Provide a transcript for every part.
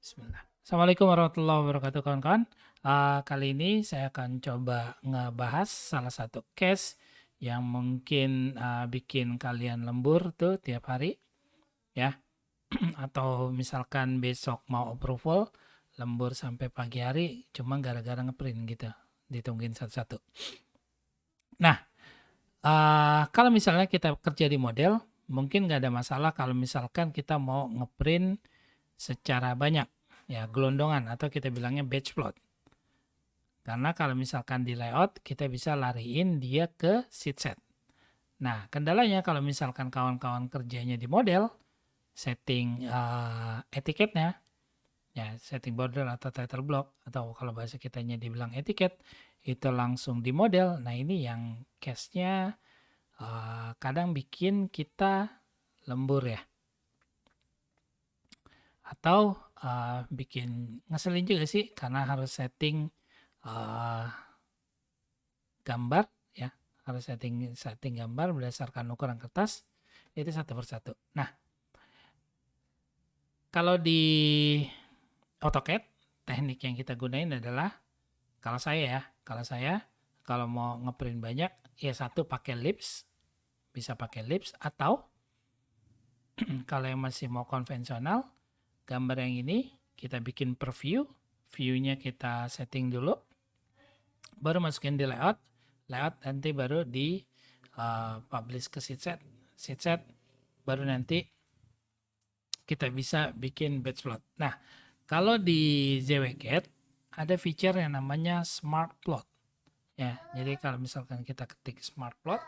Bismillah. Assalamualaikum warahmatullahi wabarakatuh kawan-kawan. Kali ini saya akan coba ngebahas salah satu case yang mungkin bikin kalian lembur tuh tiap hari ya. Atau misalkan besok mau approval lembur sampai pagi hari cuma gara-gara ngeprint gitu. Ditungguin satu-satu. Nah, kalau misalnya kita kerja di model, mungkin nggak ada masalah kalau misalkan kita mau ngeprint secara banyak, ya gelondongan atau kita bilangnya batch plot. Karena kalau misalkan di layout, kita bisa lariin dia ke sheet set. Nah, kendalanya kalau misalkan kawan-kawan kerjanya di model, setting etiketnya, ya setting border atau title block, atau kalau bahasa kitanya dibilang etiket, itu langsung di model. Nah, ini yang case-nya kadang bikin kita lembur ya. Atau bikin ngeselin juga sih, karena harus setting gambar ya, harus setting gambar berdasarkan ukuran kertas itu satu persatu. Nah, kalau di AutoCAD teknik yang kita gunain adalah kalau saya kalau mau ngeprint banyak ya satu pakai lips, bisa pakai lips, atau kalau yang masih mau konvensional gambar yang ini kita bikin preview, view-nya kita setting dulu, baru masukin di layout nanti baru di publish ke sheet set baru nanti kita bisa bikin batch plot. Nah, kalau di ZWCAD ada feature yang namanya smart plot ya. Jadi kalau misalkan kita ketik smart plot,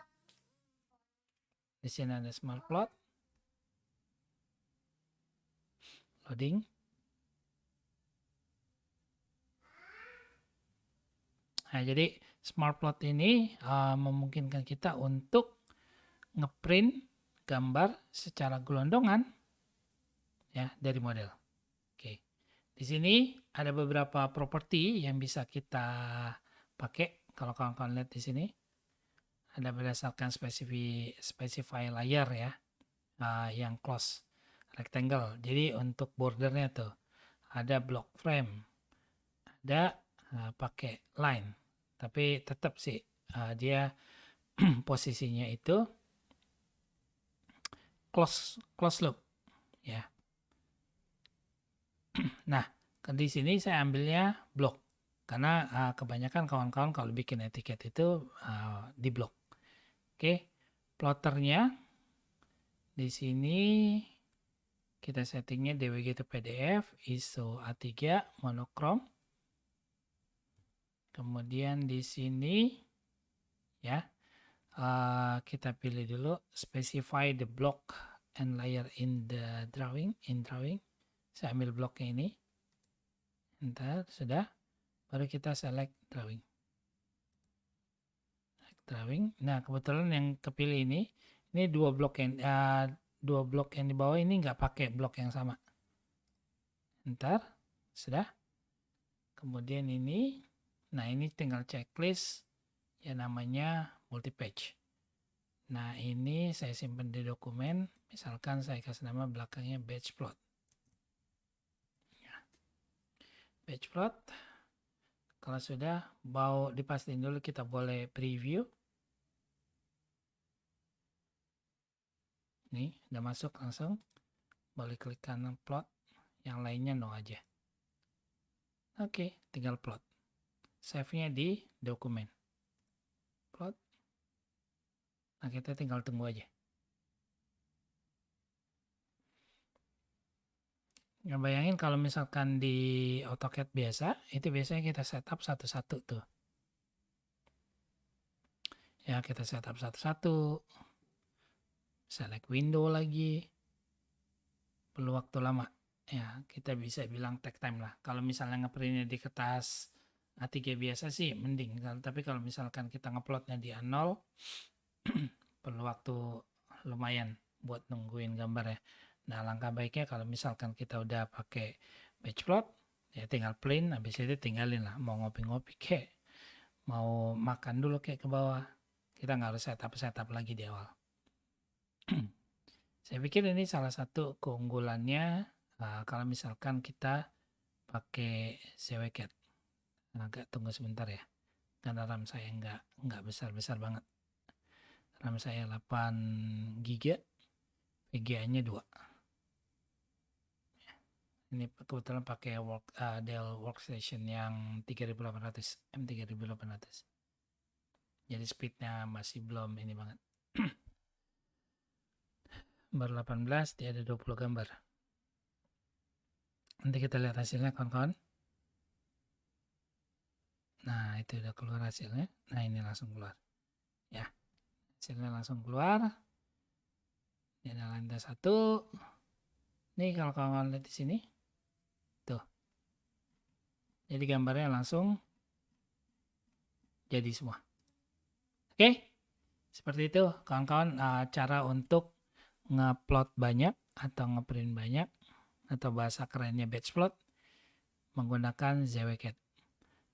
di sini ada smart plot, loading. Nah, jadi smart plot ini memungkinkan kita untuk ngeprint gambar secara gelondongan ya dari model. Oke. Di sini ada beberapa properti yang bisa kita pakai. Kalau kawan-kawan lihat di sini ada berdasarkan specify layer ya, yang close rectangle. Jadi untuk bordernya tuh ada block frame, ada pakai line. Tapi tetap sih dia posisinya itu close loop ya. Nah, di sini saya ambilnya blok karena kebanyakan kawan-kawan kalau bikin etiket itu di blok. Oke, plotternya di sini kita settingnya DWG to PDF, ISO A3, monokrom. Kemudian di sini ya kita pilih dulu specify the block and layer in the drawing. Saya ambil bloknya ini. Ntar sudah, baru kita select drawing. Nah, kebetulan yang kepilih ini dua blok yang di bawah ini nggak pakai blok yang sama. Ntar sudah. Kemudian ini, nah ini tinggal checklist yang namanya multi-page. Nah, ini saya simpan di dokumen. Misalkan saya kasih nama belakangnya batch plot. Batch plot. Kalau sudah, mau dipastiin dulu kita boleh preview. Nih, udah masuk langsung. Boleh klik kanan plot. Yang lainnya no aja. Oke, tinggal plot. Save-nya di dokumen. Plot. Nah, kita tinggal tunggu aja. Nah, bayangin kalau misalkan di AutoCAD biasa, itu biasanya kita setup satu-satu tuh. Ya, kita setup satu-satu. Select window lagi. Perlu waktu lama. Ya, kita bisa bilang take time lah. Kalau misalnya ngeprintnya di kertas A3 biasa sih mending. Tapi kalau misalkan kita ngeplotnya di A0, perlu waktu lumayan buat nungguin gambar ya. Nah, langkah baiknya kalau misalkan kita udah pakai batch plot, ya tinggal print, habis itu tinggalin lah. Mau ngopi-ngopi kek, mau makan dulu kek ke bawah. Kita nggak harus setup lagi di awal. Saya pikir ini salah satu keunggulannya kalau misalkan kita pakai ZWCAT. Agak tunggu sebentar ya, karena RAM saya nggak besar-besar banget. RAM saya 8 GB, VGA-nya 2. Ini kebetulan pakai Dell Workstation yang 3800, M3800. Jadi speednya masih belum ini banget. Baru 18, dia ada 20 gambar. Nanti kita lihat hasilnya kawan-kawan. Nah, itu udah keluar hasilnya. Nah, ini langsung keluar. Ya, hasilnya langsung keluar. Ini ada lantai 1. Nih kalau kawan-kawan lihat di sini. Tuh. Jadi gambarnya langsung jadi semua. Oke. Seperti itu kawan-kawan, cara untuk ngeplot banyak atau ngeprint banyak atau bahasa kerennya batch plot menggunakan ZWCAT.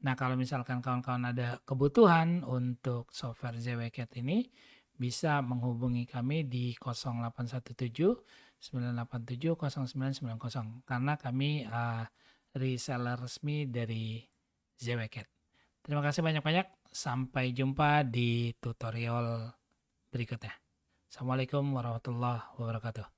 Nah, kalau misalkan kawan-kawan ada kebutuhan untuk software ZWCAT ini, bisa menghubungi kami di 0817 987 0990 karena kami reseller resmi dari ZWCAT. Terima kasih banyak-banyak. Sampai jumpa di tutorial berikutnya. Assalamualaikum warahmatullahi wabarakatuh.